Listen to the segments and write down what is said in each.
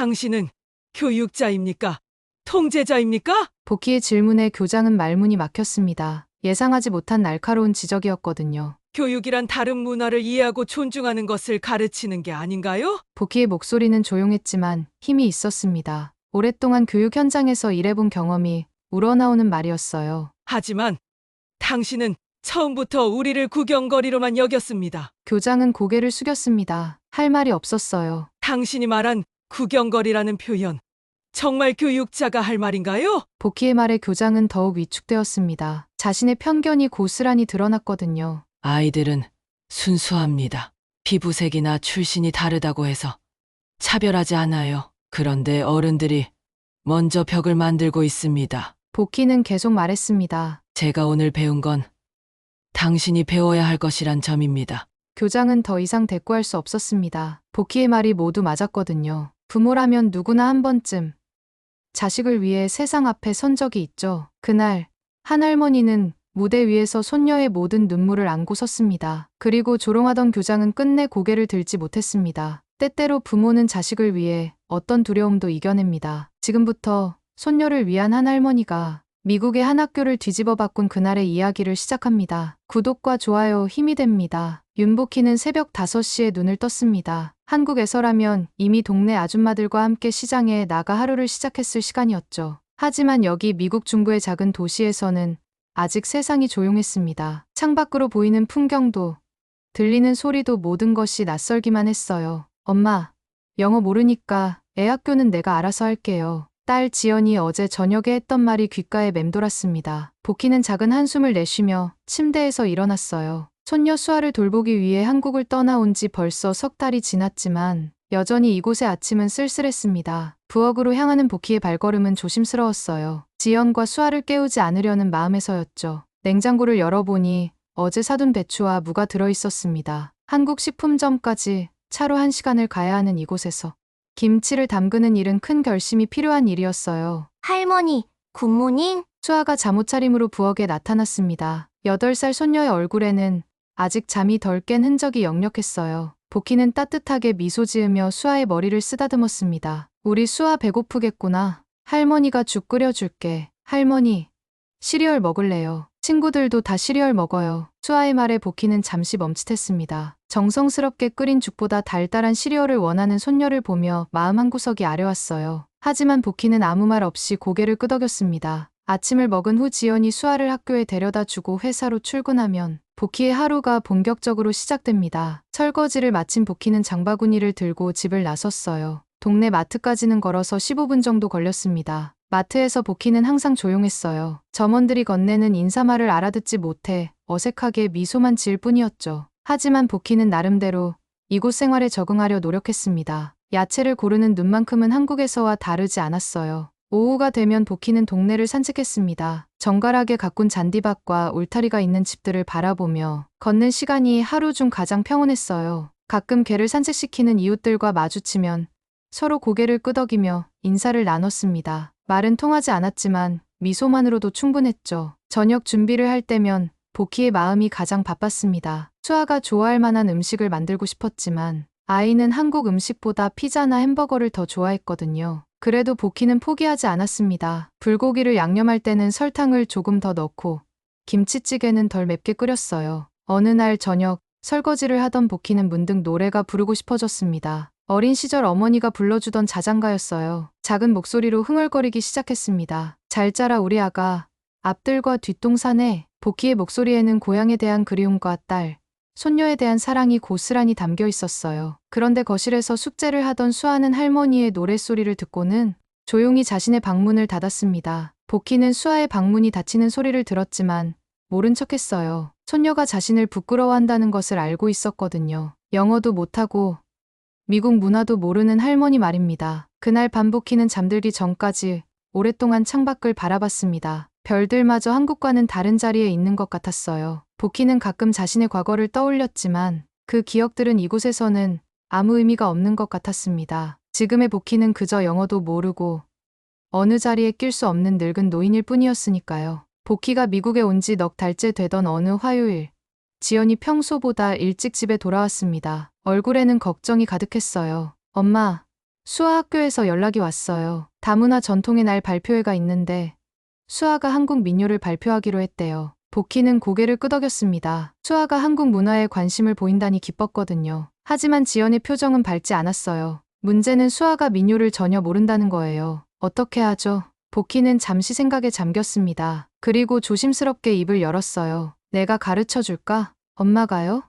당신은 교육자입니까? 통제자입니까? 복희의 질문에 교장은 말문이 막혔습니다. 예상하지 못한 날카로운 지적이었거든요. 교육이란 다른 문화를 이해하고 존중하는 것을 가르치는 게 아닌가요? 복희의 목소리는 조용했지만 힘이 있었습니다. 오랫동안 교육 현장에서 일해본 경험이 우러나오는 말이었어요. 하지만 당신은 처음부터 우리를 구경거리로만 여겼습니다. 교장은 고개를 숙였습니다. 할 말이 없었어요. 당신이 말한 구경거리라는 표현, 정말 교육자가 할 말인가요? 복희의 말에 교장은 더욱 위축되었습니다. 자신의 편견이 고스란히 드러났거든요. 아이들은 순수합니다. 피부색이나 출신이 다르다고 해서 차별하지 않아요. 그런데 어른들이 먼저 벽을 만들고 있습니다. 복희는 계속 말했습니다. 제가 오늘 배운 건 당신이 배워야 할 것이란 점입니다. 교장은 더 이상 대꾸할 수 없었습니다. 복희의 말이 모두 맞았거든요. 부모라면 누구나 한 번쯤 자식을 위해 세상 앞에 선 적이 있죠. 그날 한 할머니는 무대 위에서 손녀의 모든 눈물을 안고 섰습니다. 그리고 조롱하던 교장은 끝내 고개를 들지 못했습니다. 때때로 부모는 자식을 위해 어떤 두려움도 이겨냅니다. 지금부터 손녀를 위한 한 할머니가 미국의 한 학교를 뒤집어 바꾼 그날의 이야기를 시작합니다. 구독과 좋아요 힘이 됩니다. 윤복희는 새벽 5시에 눈을 떴습니다. 한국에서라면 이미 동네 아줌마들과 함께 시장에 나가 하루를 시작했을 시간이었죠. 하지만 여기 미국 중부의 작은 도시에서는 아직 세상이 조용했습니다. 창밖으로 보이는 풍경도 들리는 소리도 모든 것이 낯설기만 했어요. 엄마, 영어 모르니까 애 학교는 내가 알아서 할게요. 딸 지연이 어제 저녁에 했던 말이 귓가에 맴돌았습니다. 복희는 작은 한숨을 내쉬며 침대에서 일어났어요. 손녀 수아를 돌보기 위해 한국을 떠나온 지 벌써 석 달이 지났지만 여전히 이곳의 아침은 쓸쓸했습니다. 부엌으로 향하는 복희의 발걸음은 조심스러웠어요. 지연과 수아를 깨우지 않으려는 마음에서였죠. 냉장고를 열어보니 어제 사둔 배추와 무가 들어있었습니다. 한국 식품점까지 차로 1시간을 가야 하는 이곳에서 김치를 담그는 일은 큰 결심이 필요한 일이었어요. 할머니, 굿모닝? 수아가 잠옷차림으로 부엌에 나타났습니다. 8살 손녀의 얼굴에는 아직 잠이 덜 깬 흔적이 역력했어요. 복희는 따뜻하게 미소 지으며 수아의 머리를 쓰다듬었습니다. 우리 수아 배고프겠구나. 할머니가 죽 끓여줄게. 할머니, 시리얼 먹을래요. 친구들도 다 시리얼 먹어요. 수아의 말에 복희는 잠시 멈칫했습니다. 정성스럽게 끓인 죽보다 달달한 시리얼을 원하는 손녀를 보며 마음 한구석이 아려왔어요. 하지만 복희는 아무 말 없이 고개를 끄덕였습니다. 아침을 먹은 후 지연이 수아를 학교에 데려다 주고 회사로 출근하면 복희의 하루가 본격적으로 시작됩니다. 설거지를 마친 복희는 장바구니를 들고 집을 나섰어요. 동네 마트까지는 걸어서 15분 정도 걸렸습니다. 마트에서 복희는 항상 조용했어요. 점원들이 건네는 인사말을 알아듣지 못해 어색하게 미소만 지을 뿐이었죠. 하지만 복희는 나름대로 이곳 생활에 적응하려 노력했습니다. 야채를 고르는 눈만큼은 한국에서와 다르지 않았어요. 오후가 되면 복희는 동네를 산책했습니다. 정갈하게 가꾼 잔디밭과 울타리가 있는 집들을 바라보며 걷는 시간이 하루 중 가장 평온했어요. 가끔 개를 산책시키는 이웃들과 마주치면 서로 고개를 끄덕이며 인사를 나눴습니다. 말은 통하지 않았지만 미소만으로도 충분했죠. 저녁 준비를 할 때면 복희의 마음이 가장 바빴습니다. 수아가 좋아할 만한 음식을 만들고 싶었지만 아이는 한국 음식보다 피자나 햄버거를 더 좋아했거든요. 그래도 복희는 포기하지 않았습니다. 불고기를 양념할 때는 설탕을 조금 더 넣고 김치찌개는 덜 맵게 끓였어요. 어느 날 저녁 설거지를 하던 복희는 문득 노래가 부르고 싶어졌습니다. 어린 시절 어머니가 불러주던 자장가였어요. 작은 목소리로 흥얼거리기 시작했습니다. 잘 자라 우리 아가, 앞들과 뒷동산에. 복희의 목소리에는 고향에 대한 그리움과 딸, 손녀에 대한 사랑이 고스란히 담겨 있었어요. 그런데 거실에서 숙제를 하던 수아는 할머니의 노랫소리를 듣고는 조용히 자신의 방문을 닫았습니다. 복희는 수아의 방문이 닫히는 소리를 들었지만 모른 척했어요. 손녀가 자신을 부끄러워한다는 것을 알고 있었거든요. 영어도 못하고 미국 문화도 모르는 할머니 말입니다. 그날 밤 복희는 잠들기 전까지 오랫동안 창밖을 바라봤습니다. 별들마저 한국과는 다른 자리에 있는 것 같았어요. 복희는 가끔 자신의 과거를 떠올렸지만 그 기억들은 이곳에서는 아무 의미가 없는 것 같았습니다. 지금의 복희는 그저 영어도 모르고 어느 자리에 낄 수 없는 늙은 노인일 뿐이었으니까요. 복희가 미국에 온 지 넉 달째 되던 어느 화요일, 지연이 평소보다 일찍 집에 돌아왔습니다. 얼굴에는 걱정이 가득했어요. 엄마, 수아 학교에서 연락이 왔어요. 다문화 전통의 날 발표회가 있는데 수아가 한국 민요를 발표하기로 했대요. 복희는 고개를 끄덕였습니다. 수아가 한국 문화에 관심을 보인다니 기뻤거든요. 하지만 지연의 표정은 밝지 않았어요. 문제는 수아가 민요를 전혀 모른다는 거예요. 어떻게 하죠? 복희는 잠시 생각에 잠겼습니다. 그리고 조심스럽게 입을 열었어요. 내가 가르쳐 줄까? 엄마가요?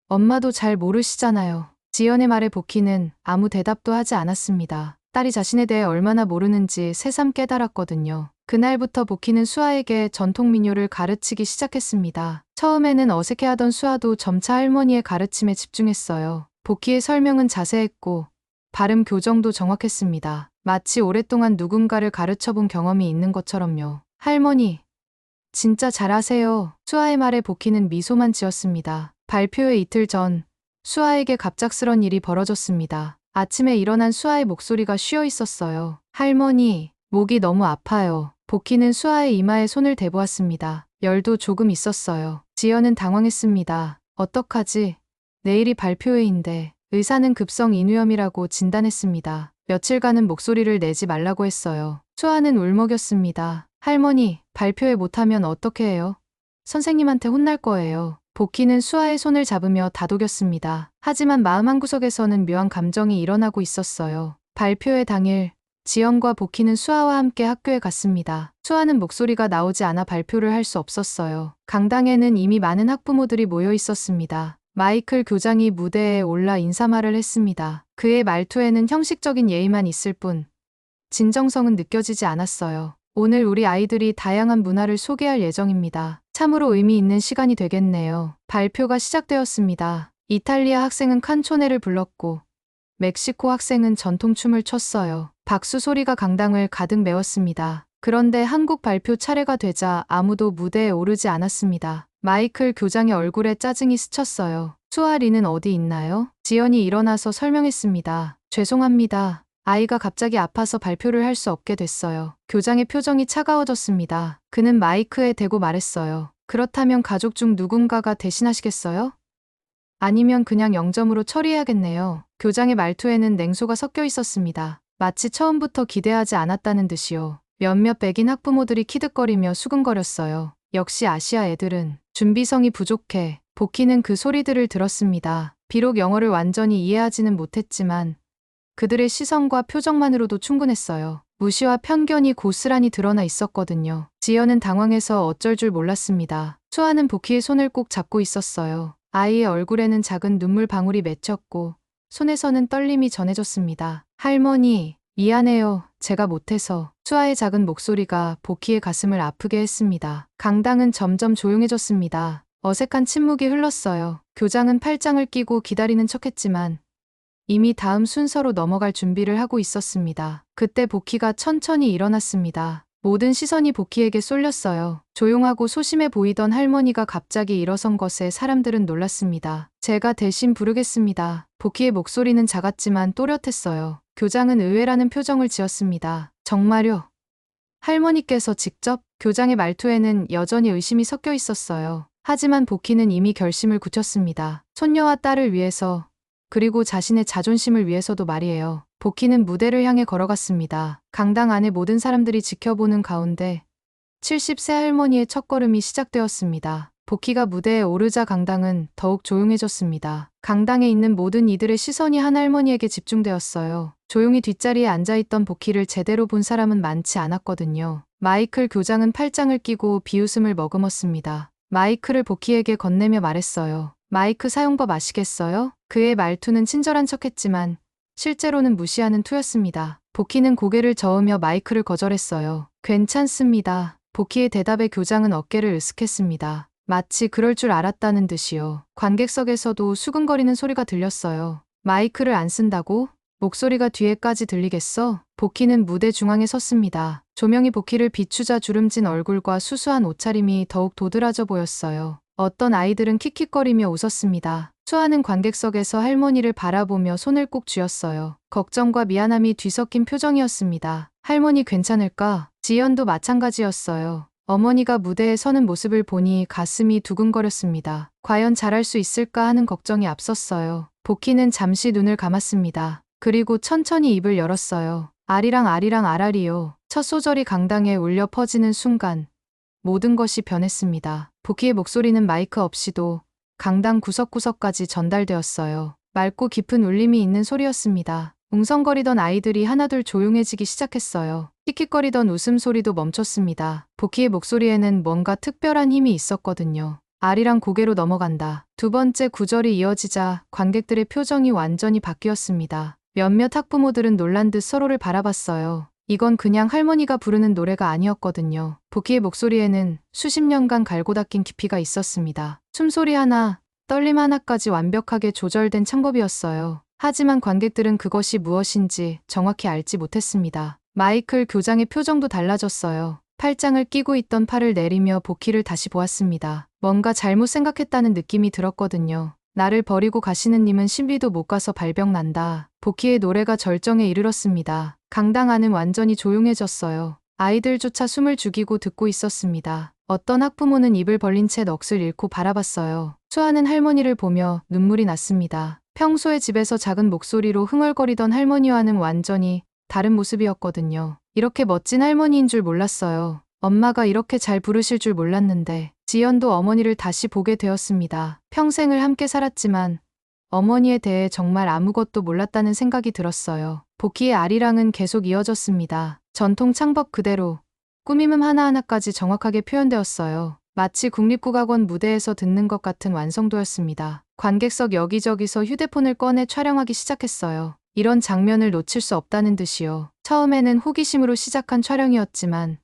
엄마도 잘 모르시잖아요. 지연의 말에 복희는 아무 대답도 하지 않았습니다. 딸이 자신에 대해 얼마나 모르는지 새삼 깨달았거든요. 그날부터 복희는 수아에게 전통 민요를 가르치기 시작했습니다. 처음에는 어색해하던 수아도 점차 할머니의 가르침에 집중했어요. 복희의 설명은 자세했고 발음 교정도 정확했습니다. 마치 오랫동안 누군가를 가르쳐본 경험이 있는 것처럼요. 할머니, 진짜 잘하세요. 수아의 말에 복희는 미소만 지었습니다. 발표회 이틀 전 수아에게 갑작스런 일이 벌어졌습니다. 아침에 일어난 수아의 목소리가 쉬어 있었어요. 할머니, 목이 너무 아파요. 복희는 수아의 이마에 손을 대보았습니다. 열도 조금 있었어요. 지연은 당황했습니다. 어떡하지? 내일이 발표회인데 의사는 급성 인후염이라고 진단했습니다. 며칠간은 목소리를 내지 말라고 했어요. 수아는 울먹였습니다. 할머니, 발표회 못하면 어떻게 해요? 선생님한테 혼날 거예요. 복희는 수아의 손을 잡으며 다독였습니다. 하지만 마음 한구석에서는 묘한 감정이 일어나고 있었어요. 발표회 당일 지연과 복희는 수아와 함께 학교에 갔습니다. 수아는 목소리가 나오지 않아 발표를 할 수 없었어요. 강당에는 이미 많은 학부모들이 모여 있었습니다. 마이클 교장이 무대에 올라 인사말을 했습니다. 그의 말투에는 형식적인 예의만 있을 뿐 진정성은 느껴지지 않았어요. 오늘 우리 아이들이 다양한 문화를 소개할 예정입니다. 참으로 의미 있는 시간이 되겠네요. 발표가 시작되었습니다. 이탈리아 학생은 칸초네를 불렀고 멕시코 학생은 전통춤을 췄어요. 박수 소리가 강당을 가득 메웠습니다. 그런데 한국 발표 차례가 되자 아무도 무대에 오르지 않았습니다. 마이클 교장의 얼굴에 짜증이 스쳤어요. 수아리는 어디 있나요? 지연이 일어나서 설명했습니다. 죄송합니다. 아이가 갑자기 아파서 발표를 할 수 없게 됐어요. 교장의 표정이 차가워졌습니다. 그는 마이크에 대고 말했어요. 그렇다면 가족 중 누군가가 대신하시겠어요? 아니면 그냥 0점으로 처리해야겠네요. 교장의 말투에는 냉소가 섞여 있었습니다. 마치 처음부터 기대하지 않았다는 듯이요. 몇몇 백인 학부모들이 키득거리며 수근거렸어요. 역시 아시아 애들은 준비성이 부족해. 복희는 그 소리들을 들었습니다. 비록 영어를 완전히 이해하지는 못했지만 그들의 시선과 표정만으로도 충분했어요. 무시와 편견이 고스란히 드러나 있었거든요. 지연은 당황해서 어쩔 줄 몰랐습니다. 수아는 복희의 손을 꼭 잡고 있었어요. 아이의 얼굴에는 작은 눈물 방울이 맺혔고 손에서는 떨림이 전해졌습니다. 할머니, 미안해요. 제가 못해서. 수아의 작은 목소리가 복희의 가슴을 아프게 했습니다. 강당은 점점 조용해졌습니다. 어색한 침묵이 흘렀어요. 교장은 팔짱을 끼고 기다리는 척했지만 이미 다음 순서로 넘어갈 준비를 하고 있었습니다. 그때 복희가 천천히 일어났습니다. 모든 시선이 복희에게 쏠렸어요. 조용하고 소심해 보이던 할머니가 갑자기 일어선 것에 사람들은 놀랐습니다. 제가 대신 부르겠습니다. 복희의 목소리는 작았지만 또렷했어요. 교장은 의외라는 표정을 지었습니다. 정말요? 할머니께서 직접? 교장의 말투에는 여전히 의심이 섞여 있었어요. 하지만 복희는 이미 결심을 굳혔습니다. 손녀와 딸을 위해서 그리고 자신의 자존심을 위해서도 말이에요. 복희는 무대를 향해 걸어갔습니다. 강당 안의 모든 사람들이 지켜보는 가운데 70세 할머니의 첫걸음이 시작되었습니다. 복희가 무대에 오르자 강당은 더욱 조용해졌습니다. 강당에 있는 모든 이들의 시선이 한 할머니에게 집중되었어요. 조용히 뒷자리에 앉아있던 복희를 제대로 본 사람은 많지 않았거든요. 마이클 교장은 팔짱을 끼고 비웃음을 머금었습니다. 마이크를 복희에게 건네며 말했어요. 마이크 사용법 아시겠어요? 그의 말투는 친절한 척했지만 실제로는 무시하는 투였습니다. 복희는 고개를 저으며 마이크를 거절했어요. 괜찮습니다. 복희의 대답에 교장은 어깨를 으쓱했습니다. 마치 그럴 줄 알았다는 듯이요. 관객석에서도 수근거리는 소리가 들렸어요. 마이크를 안 쓴다고? 목소리가 뒤에까지 들리겠어? 복희는 무대 중앙에 섰습니다. 조명이 복희를 비추자 주름진 얼굴과 수수한 옷차림이 더욱 도드라져 보였어요. 어떤 아이들은 킥킥거리며 웃었습니다. 수아는 관객석에서 할머니를 바라보며 손을 꼭 쥐었어요. 걱정과 미안함이 뒤섞인 표정이었습니다. 할머니 괜찮을까? 지연도 마찬가지였어요. 어머니가 무대에 서는 모습을 보니 가슴이 두근거렸습니다. 과연 잘할 수 있을까 하는 걱정이 앞섰어요. 복희는 잠시 눈을 감았습니다. 그리고 천천히 입을 열었어요. 아리랑 아리랑 아라리요. 첫 소절이 강당에 울려 퍼지는 순간 모든 것이 변했습니다. 보키의 목소리는 마이크 없이도 강당 구석구석까지 전달되었어요. 맑고 깊은 울림이 있는 소리였습니다. 웅성거리던 아이들이 하나둘 조용해지기 시작했어요. 킥킥거리던 웃음소리도 멈췄습니다. 보키의 목소리에는 뭔가 특별한 힘이 있었거든요. 아리랑 고개로 넘어간다. 두 번째 구절이 이어지자 관객들의 표정이 완전히 바뀌었습니다. 몇몇 학부모들은 놀란 듯 서로를 바라봤어요. 이건 그냥 할머니가 부르는 노래가 아니었거든요. 보키의 목소리에는 수십 년간 갈고 닦인 깊이가 있었습니다. 숨소리 하나, 떨림 하나까지 완벽하게 조절된 창법이었어요. 하지만 관객들은 그것이 무엇인지 정확히 알지 못했습니다. 마이클 교장의 표정도 달라졌어요. 팔짱을 끼고 있던 팔을 내리며 보키를 다시 보았습니다. 뭔가 잘못 생각했다는 느낌이 들었거든요. 나를 버리고 가시는 님은 신비도 못 가서 발병난다. 보키의 노래가 절정에 이르렀습니다. 강당 안은 완전히 조용해졌어요. 아이들조차 숨을 죽이고 듣고 있었습니다. 어떤 학부모는 입을 벌린 채 넋을 잃고 바라봤어요. 수아는 할머니를 보며 눈물이 났습니다. 평소에 집에서 작은 목소리로 흥얼거리던 할머니와는 완전히 다른 모습이었거든요. 이렇게 멋진 할머니인 줄 몰랐어요. 엄마가 이렇게 잘 부르실 줄 몰랐는데 지연도 어머니를 다시 보게 되었습니다. 평생을 함께 살았지만 어머니에 대해 정말 아무것도 몰랐다는 생각이 들었어요. 보키의 아리랑은 계속 이어졌습니다. 전통 창법 그대로 꾸밈음 하나하나까지 정확하게 표현되었어요. 마치 국립국악원 무대에서 듣는 것 같은 완성도였습니다. 관객석 여기저기서 휴대폰을 꺼내 촬영하기 시작했어요. 이런 장면을 놓칠 수 없다는 듯이요. 처음에는 호기심으로 시작한 촬영이었지만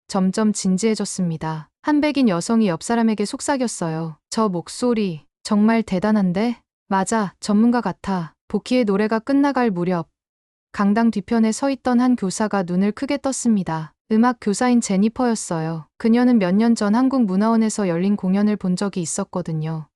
점점 진지해졌습니다. 한 백인 여성이 옆 사람에게 속삭였어요. 저 목소리 정말 대단한데? 맞아, 전문가 같아. 보키의 노래가 끝나갈 무렵 강당 뒤편에 서 있던 한 교사가 눈을 크게 떴습니다. 음악 교사인 제니퍼였어요. 그녀는 몇 년 전 한국문화원에서 열린 공연을 본 적이 있었거든요.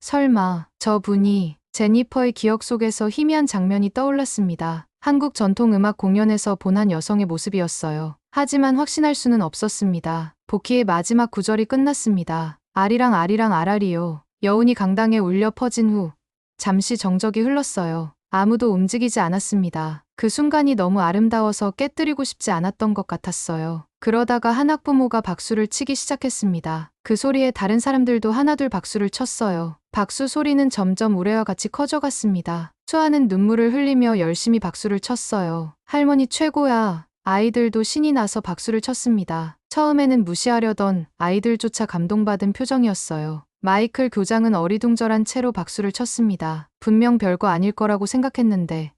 설마 저분이 제니퍼의 기억 속에서 희미한 장면이 떠올랐습니다. 한국 전통음악 공연에서 본 한 여성의 모습이었어요. 하지만 확신할 수는 없었습니다. 보키의 마지막 구절이 끝났습니다. 아리랑 아리랑 아라리요. 여운이 강당에 울려 퍼진 후 잠시 정적이 흘렀어요. 아무도 움직이지 않았습니다. 그 순간이 너무 아름다워서 깨뜨리고 싶지 않았던 것 같았어요. 그러다가 한 학부모가 박수를 치기 시작했습니다. 그 소리에 다른 사람들도 하나둘 박수를 쳤어요. 박수 소리는 점점 우레와 같이 커져갔습니다. 수아는 눈물을 흘리며 열심히 박수를 쳤어요. 할머니 최고야. 아이들도 신이 나서 박수를 쳤습니다. 처음에는 무시하려던 아이들조차 감동받은 표정이었어요. 마이클 교장은 어리둥절한 채로 박수를 쳤습니다. 분명 별거 아닐 거라고 생각했는데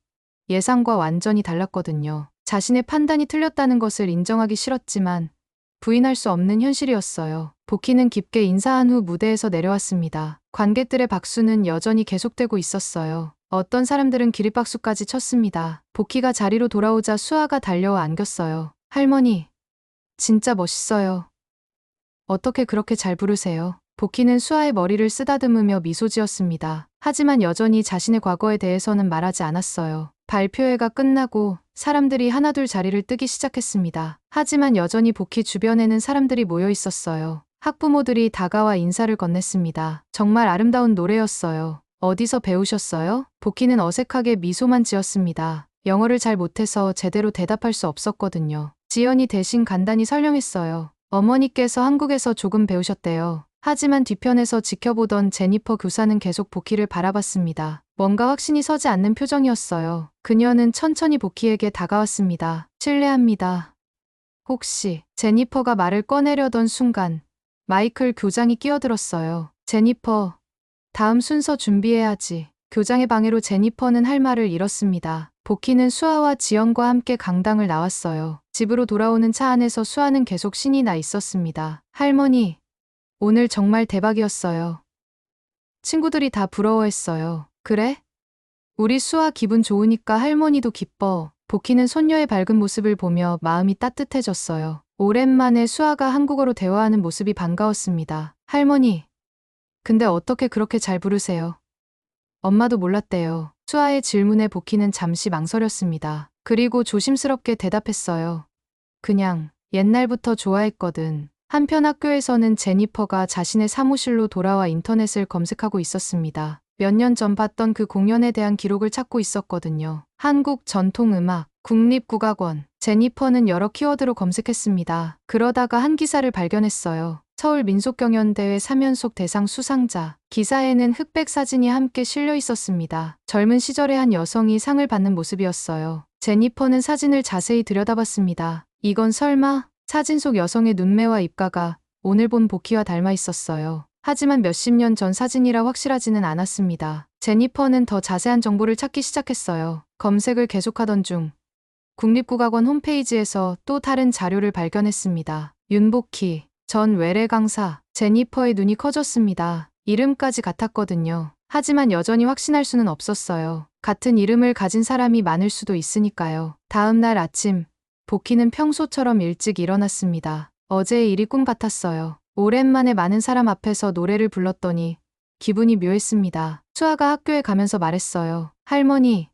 예상과 완전히 달랐거든요. 자신의 판단이 틀렸다는 것을 인정하기 싫었지만 부인할 수 없는 현실이었어요. 보키는 깊게 인사한 후 무대에서 내려왔습니다. 관객들의 박수는 여전히 계속되고 있었어요. 어떤 사람들은 기립박수까지 쳤습니다. 보키가 자리로 돌아오자 수아가 달려와 안겼어요. 할머니, 진짜 멋있어요. 어떻게 그렇게 잘 부르세요? 보키는 수아의 머리를 쓰다듬으며 미소 지었습니다. 하지만 여전히 자신의 과거에 대해서는 말하지 않았어요. 발표회가 끝나고 사람들이 하나둘 자리를 뜨기 시작했습니다. 하지만 여전히 보키 주변에는 사람들이 모여 있었어요. 학부모들이 다가와 인사를 건넸습니다. 정말 아름다운 노래였어요. 어디서 배우셨어요? 보키는 어색하게 미소만 지었습니다. 영어를 잘 못해서 제대로 대답할 수 없었거든요. 지연이 대신 간단히 설명했어요. 어머니께서 한국에서 조금 배우셨대요. 하지만 뒤편에서 지켜보던 제니퍼 교사는 계속 보키를 바라봤습니다. 뭔가 확신이 서지 않는 표정이었어요. 그녀는 천천히 보키에게 다가왔습니다. 실례합니다. 혹시 제니퍼가 말을 꺼내려던 순간 마이클 교장이 끼어들었어요. 제니퍼, 다음 순서 준비해야지. 교장의 방해로 제니퍼는 할 말을 잃었습니다. 보키는 수아와 지연과 함께 강당을 나왔어요. 집으로 돌아오는 차 안에서 수아는 계속 신이 나 있었습니다. 할머니, 오늘 정말 대박이었어요. 친구들이 다 부러워했어요. 그래? 우리 수아 기분 좋으니까 할머니도 기뻐. 보키는 손녀의 밝은 모습을 보며 마음이 따뜻해졌어요. 오랜만에 수아가 한국어로 대화하는 모습이 반가웠습니다. 할머니, 근데 어떻게 그렇게 잘 부르세요? 엄마도 몰랐대요. 수아의 질문에 보키는 잠시 망설였습니다. 그리고 조심스럽게 대답했어요. 그냥 옛날부터 좋아했거든. 한편 학교에서는 제니퍼가 자신의 사무실로 돌아와 인터넷을 검색하고 있었습니다. 몇 년 전 봤던 그 공연에 대한 기록을 찾고 있었거든요. 한국 전통음악, 국립국악원. 제니퍼는 여러 키워드로 검색했습니다. 그러다가 한 기사를 발견했어요. 서울 민속경연대회 3연속 대상 수상자. 기사에는 흑백 사진이 함께 실려 있었습니다. 젊은 시절의 한 여성이 상을 받는 모습이었어요. 제니퍼는 사진을 자세히 들여다봤습니다. 이건 설마? 사진 속 여성의 눈매와 입가가 오늘 본 보키와 닮아 있었어요. 하지만 몇십 년 전 사진이라 확실하지는 않았습니다. 제니퍼는 더 자세한 정보를 찾기 시작했어요. 검색을 계속하던 중 국립국악원 홈페이지에서 또 다른 자료를 발견했습니다. 윤복희 전 외래 강사. 제니퍼의 눈이 커졌습니다. 이름까지 같았거든요. 하지만 여전히 확신할 수는 없었어요. 같은 이름을 가진 사람이 많을 수도 있으니까요. 다음 날 아침, 복희는 평소처럼 일찍 일어났습니다. 어제의 일이 꿈 같았어요. 오랜만에 많은 사람 앞에서 노래를 불렀더니 기분이 묘했습니다. 수아가 학교에 가면서 말했어요. 할머니,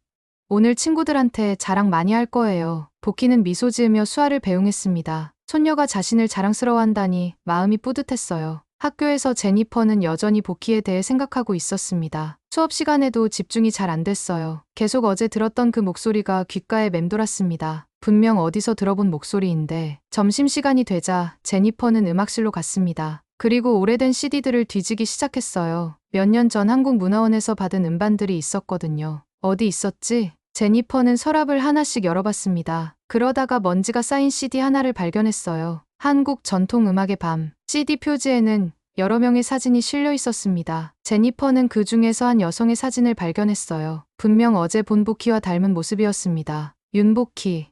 오늘 친구들한테 자랑 많이 할 거예요. 복희는 미소 지으며 수아를 배웅했습니다. 손녀가 자신을 자랑스러워한다니 마음이 뿌듯했어요. 학교에서 제니퍼는 여전히 복희에 대해 생각하고 있었습니다. 수업 시간에도 집중이 잘 안 됐어요. 계속 어제 들었던 그 목소리가 귓가에 맴돌았습니다. 분명 어디서 들어본 목소리인데. 점심시간이 되자 제니퍼는 음악실로 갔습니다. 그리고 오래된 CD들을 뒤지기 시작했어요. 몇 년 전 한국문화원에서 받은 음반들이 있었거든요. 어디 있었지? 제니퍼는 서랍을 하나씩 열어봤습니다. 그러다가 먼지가 쌓인 CD 하나를 발견했어요. 한국 전통음악의 밤. CD 표지에는 여러 명의 사진이 실려 있었습니다. 제니퍼는 그 중에서 한 여성의 사진을 발견했어요. 분명 어제 본 복희와 닮은 모습이었습니다. 윤복희.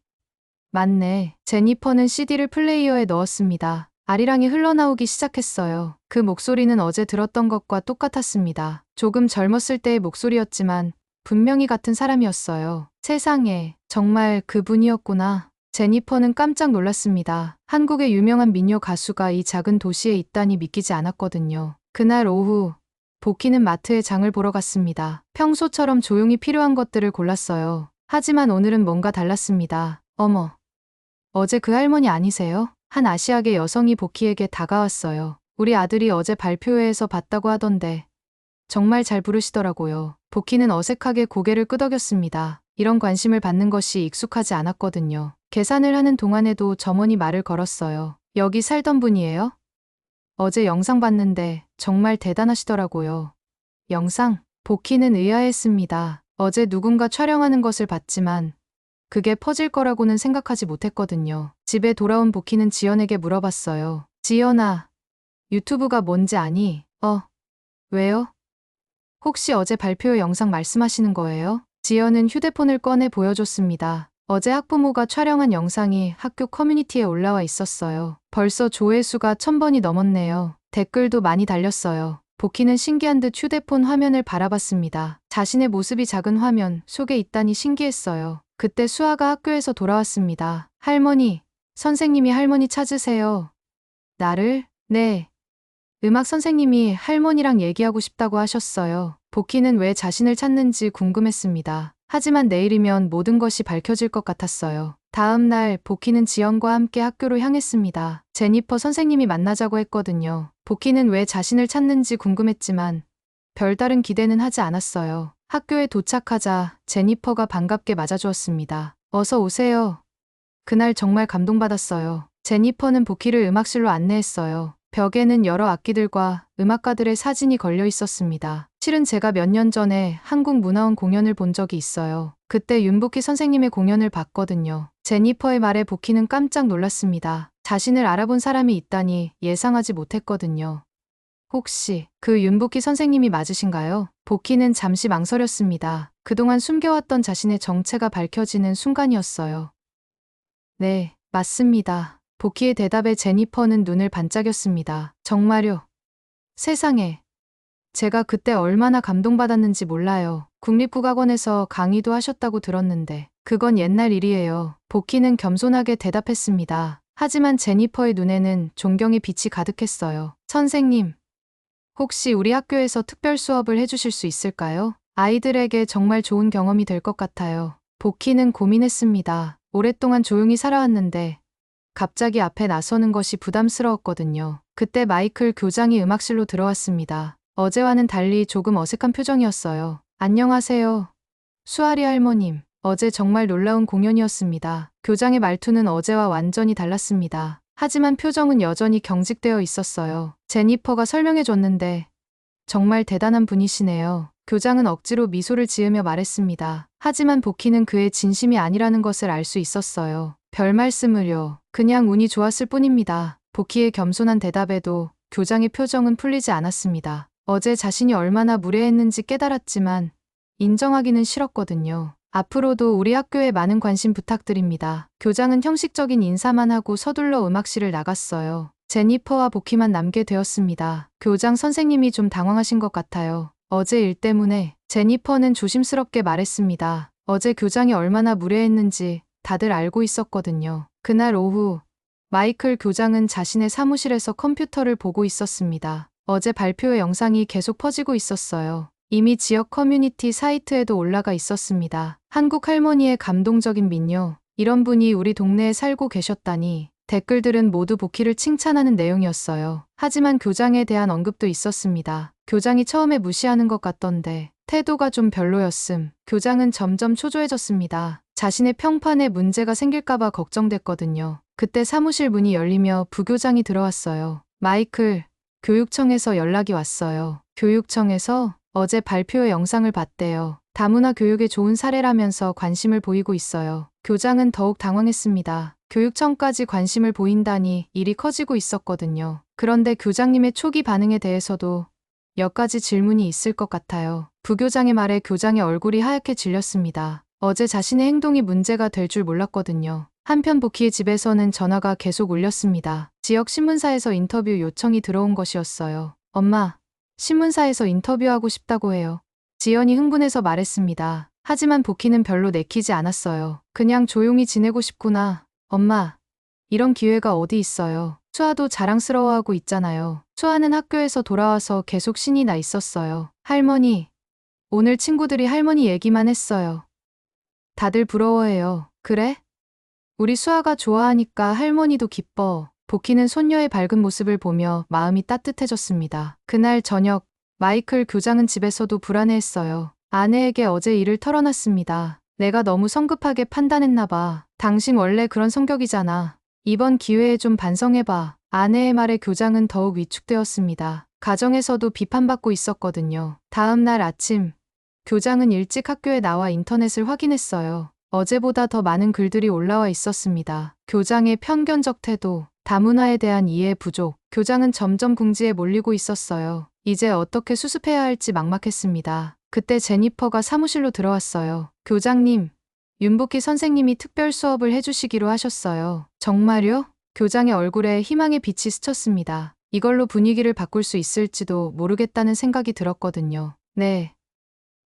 맞네. 제니퍼는 CD를 플레이어에 넣었습니다. 아리랑이 흘러나오기 시작했어요. 그 목소리는 어제 들었던 것과 똑같았습니다. 조금 젊었을 때의 목소리였지만 분명히 같은 사람이었어요. 세상에, 정말 그분이었구나. 제니퍼는 깜짝 놀랐습니다. 한국의 유명한 민요 가수가 이 작은 도시에 있다니 믿기지 않았거든요. 그날 오후, 복희는 마트에 장을 보러 갔습니다. 평소처럼 조용히 필요한 것들을 골랐어요. 하지만 오늘은 뭔가 달랐습니다. 어머, 어제 그 할머니 아니세요? 한 아시아계 여성이 복희에게 다가왔어요. 우리 아들이 어제 발표회에서 봤다고 하던데 정말 잘 부르시더라고요. 복희는 어색하게 고개를 끄덕였습니다. 이런 관심을 받는 것이 익숙하지 않았거든요. 계산을 하는 동안에도 점원이 말을 걸었어요. 여기 살던 분이에요? 어제 영상 봤는데 정말 대단하시더라고요. 영상? 복희는 의아했습니다. 어제 누군가 촬영하는 것을 봤지만 그게 퍼질 거라고는 생각하지 못했거든요. 집에 돌아온 복희는 지연에게 물어봤어요. 지연아, 유튜브가 뭔지 아니? 왜요? 혹시 어제 발표 영상 말씀하시는 거예요? 지연은 휴대폰을 꺼내 보여줬습니다. 어제 학부모가 촬영한 영상이 학교 커뮤니티에 올라와 있었어요. 벌써 조회수가 1000번이 넘었네요. 댓글도 많이 달렸어요. 복희는 신기한 듯 휴대폰 화면을 바라봤습니다. 자신의 모습이 작은 화면 속에 있다니 신기했어요. 그때 수아가 학교에서 돌아왔습니다. 할머니, 선생님이 할머니 찾으세요. 나를? 네. 음악 선생님이 할머니랑 얘기하고 싶다고 하셨어요. 복희는 왜 자신을 찾는지 궁금했습니다. 하지만 내일이면 모든 것이 밝혀질 것 같았어요. 다음 날 복희는 지연과 함께 학교로 향했습니다. 제니퍼 선생님이 만나자고 했거든요. 복희는 왜 자신을 찾는지 궁금했지만 별다른 기대는 하지 않았어요. 학교에 도착하자 제니퍼가 반갑게 맞아주었습니다. 어서 오세요. 그날 정말 감동받았어요. 제니퍼는 복희를 음악실로 안내했어요. 벽에는 여러 악기들과 음악가들의 사진이 걸려 있었습니다. 실은 제가 몇 년 전에 한국문화원 공연을 본 적이 있어요. 그때 윤복희 선생님의 공연을 봤거든요. 제니퍼의 말에 복희는 깜짝 놀랐습니다. 자신을 알아본 사람이 있다니 예상하지 못했거든요. 혹시 그 윤복희 선생님이 맞으신가요? 복희는 잠시 망설였습니다. 그동안 숨겨왔던 자신의 정체가 밝혀지는 순간이었어요. 네, 맞습니다. 복희의 대답에 제니퍼는 눈을 반짝였습니다. 정말요? 세상에. 제가 그때 얼마나 감동받았는지 몰라요. 국립국악원에서 강의도 하셨다고 들었는데 그건 옛날 일이에요. 복희는 겸손하게 대답했습니다. 하지만 제니퍼의 눈에는 존경의 빛이 가득했어요. 선생님, 혹시 우리 학교에서 특별 수업을 해주실 수 있을까요? 아이들에게 정말 좋은 경험이 될 것 같아요. 복희는 고민했습니다. 오랫동안 조용히 살아왔는데 갑자기 앞에 나서는 것이 부담스러웠거든요. 그때 마이클 교장이 음악실로 들어왔습니다. 어제와는 달리 조금 어색한 표정이었어요. 안녕하세요. 수아리 할머님. 어제 정말 놀라운 공연이었습니다. 교장의 말투는 어제와 완전히 달랐습니다. 하지만 표정은 여전히 경직되어 있었어요. 제니퍼가 설명해 줬는데 정말 대단한 분이시네요. 교장은 억지로 미소를 지으며 말했습니다. 하지만 보키는 그의 진심이 아니라는 것을 알 수 있었어요. 별 말씀을요. 그냥 운이 좋았을 뿐입니다. 보키의 겸손한 대답에도 교장의 표정은 풀리지 않았습니다. 어제 자신이 얼마나 무례했는지 깨달았지만 인정하기는 싫었거든요. 앞으로도 우리 학교에 많은 관심 부탁드립니다. 교장은 형식적인 인사만 하고 서둘러 음악실을 나갔어요. 제니퍼와 보키만 남게 되었습니다. 교장 선생님이 좀 당황하신 것 같아요. 어제 일 때문에. 제니퍼는 조심스럽게 말했습니다. 어제 교장이 얼마나 무례했는지 다들 알고 있었거든요. 그날 오후 마이클 교장은 자신의 사무실에서 컴퓨터를 보고 있었습니다. 어제 발표회 영상이 계속 퍼지고 있었어요. 이미 지역 커뮤니티 사이트에도 올라가 있었습니다. 한국 할머니의 감동적인 민요. 이런 분이 우리 동네에 살고 계셨다니. 댓글들은 모두 보키를 칭찬하는 내용이었어요. 하지만 교장에 대한 언급도 있었습니다. 교장이 처음에 무시하는 것 같던데 태도가 좀 별로였음. 교장은 점점 초조해졌습니다. 자신의 평판에 문제가 생길까봐 걱정됐거든요. 그때 사무실 문이 열리며 부교장이 들어왔어요. 마이클, 교육청에서 연락이 왔어요. 교육청에서? 어제 발표회 영상을 봤대요. 다문화 교육에 좋은 사례라면서 관심을 보이고 있어요. 교장은 더욱 당황했습니다. 교육청까지 관심을 보인다니 일이 커지고 있었거든요. 그런데 교장님의 초기 반응에 대해서도 몇 가지 질문이 있을 것 같아요. 부교장의 말에 교장의 얼굴이 하얗게 질렸습니다. 어제 자신의 행동이 문제가 될 줄 몰랐거든요. 한편 보키의 집에서는 전화가 계속 울렸습니다. 지역 신문사에서 인터뷰 요청이 들어온 것이었어요. 엄마, 신문사에서 인터뷰하고 싶다고 해요. 지연이 흥분해서 말했습니다. 하지만 보키는 별로 내키지 않았어요. 그냥 조용히 지내고 싶구나. 엄마, 이런 기회가 어디 있어요. 수아도 자랑스러워하고 있잖아요. 수아는 학교에서 돌아와서 계속 신이 나 있었어요. 할머니, 오늘 친구들이 할머니 얘기만 했어요. 다들 부러워해요. 그래? 우리 수아가 좋아하니까 할머니도 기뻐. 보키는 손녀의 밝은 모습을 보며 마음이 따뜻해졌습니다. 그날 저녁, 마이클 교장은 집에서도 불안해했어요. 아내에게 어제 일을 털어놨습니다. 내가 너무 성급하게 판단했나 봐. 당신 원래 그런 성격이잖아. 이번 기회에 좀 반성해봐. 아내의 말에 교장은 더욱 위축되었습니다. 가정에서도 비판받고 있었거든요. 다음 날 아침, 교장은 일찍 학교에 나와 인터넷을 확인했어요. 어제보다 더 많은 글들이 올라와 있었습니다. 교장의 편견적 태도, 다문화에 대한 이해 부족, 교장은 점점 궁지에 몰리고 있었어요. 이제 어떻게 수습해야 할지 막막했습니다. 그때 제니퍼가 사무실로 들어왔어요. 교장님, 윤복희 선생님이 특별 수업을 해주시기로 하셨어요. 정말요? 교장의 얼굴에 희망의 빛이 스쳤습니다. 이걸로 분위기를 바꿀 수 있을지도 모르겠다는 생각이 들었거든요. 네.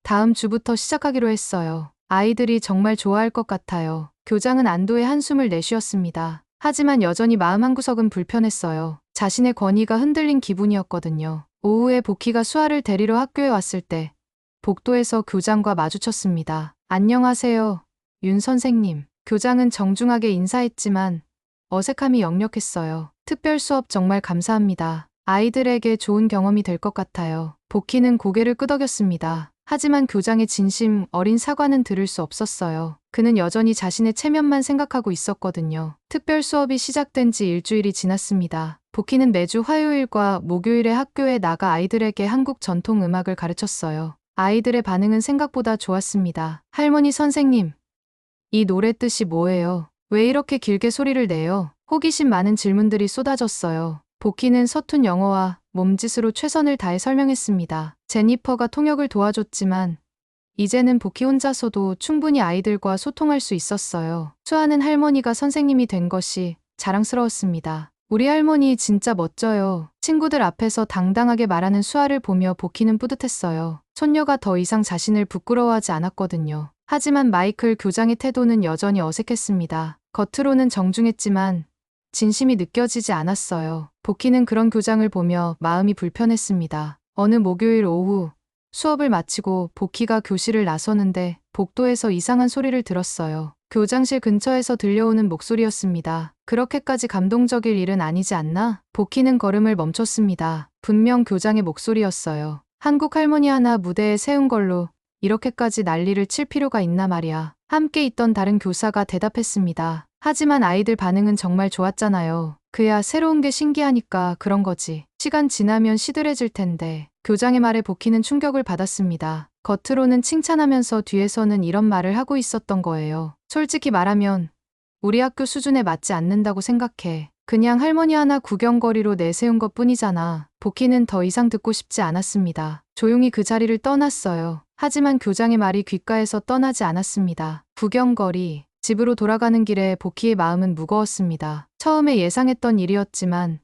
다음 주부터 시작하기로 했어요. 아이들이 정말 좋아할 것 같아요. 교장은 안도의 한숨을 내쉬었습니다. 하지만 여전히 마음 한구석은 불편했어요. 자신의 권위가 흔들린 기분이었거든요. 오후에 보키가 수아를 데리러 학교에 왔을 때 복도에서 교장과 마주쳤습니다. 안녕하세요, 윤 선생님. 교장은 정중하게 인사했지만 어색함이 역력했어요. 특별 수업 정말 감사합니다. 아이들에게 좋은 경험이 될 것 같아요. 보키는 고개를 끄덕였습니다. 하지만 교장의 진심 어린 사과는 들을 수 없었어요. 그는 여전히 자신의 체면만 생각하고 있었거든요. 특별 수업이 시작된 지 일주일이 지났습니다. 보키는 매주 화요일과 목요일에 학교에 나가 아이들에게 한국 전통 음악을 가르쳤어요. 아이들의 반응은 생각보다 좋았습니다. 할머니 선생님, 이 노래 뜻이 뭐예요? 왜 이렇게 길게 소리를 내요? 호기심 많은 질문들이 쏟아졌어요. 보키는 서툰 영어와 몸짓으로 최선을 다해 설명했습니다. 제니퍼가 통역을 도와줬지만 이제는 보키 혼자서도 충분히 아이들과 소통할 수 있었어요. 수아는 할머니가 선생님이 된 것이 자랑스러웠습니다. 우리 할머니 진짜 멋져요. 친구들 앞에서 당당하게 말하는 수아를 보며 보키는 뿌듯했어요. 손녀가 더 이상 자신을 부끄러워하지 않았거든요. 하지만 마이클 교장의 태도는 여전히 어색했습니다. 겉으로는 정중했지만 진심이 느껴지지 않았어요. 보키는 그런 교장을 보며 마음이 불편했습니다. 어느 목요일 오후, 수업을 마치고 보키가 교실을 나서는데 복도에서 이상한 소리를 들었어요. 교장실 근처에서 들려오는 목소리였습니다. 그렇게까지 감동적일 일은 아니지 않나? 보키는 걸음을 멈췄습니다. 분명 교장의 목소리였어요. 한국 할머니 하나 무대에 세운 걸로 이렇게까지 난리를 칠 필요가 있나 말이야. 함께 있던 다른 교사가 대답했습니다. 하지만 아이들 반응은 정말 좋았잖아요. 그야 새로운 게 신기하니까 그런 거지. 시간 지나면 시들해질 텐데. 교장의 말에 복희는 충격을 받았습니다. 겉으로는 칭찬하면서 뒤에서는 이런 말을 하고 있었던 거예요. 솔직히 말하면 우리 학교 수준에 맞지 않는다고 생각해. 그냥 할머니 하나 구경거리로 내세운 것 뿐이잖아. 복희는 더 이상 듣고 싶지 않았습니다. 조용히 그 자리를 떠났어요. 하지만 교장의 말이 귓가에서 떠나지 않았습니다. 구경거리. 집으로 돌아가는 길에 복희의 마음은 무거웠습니다. 처음에 예상했던 일이었지만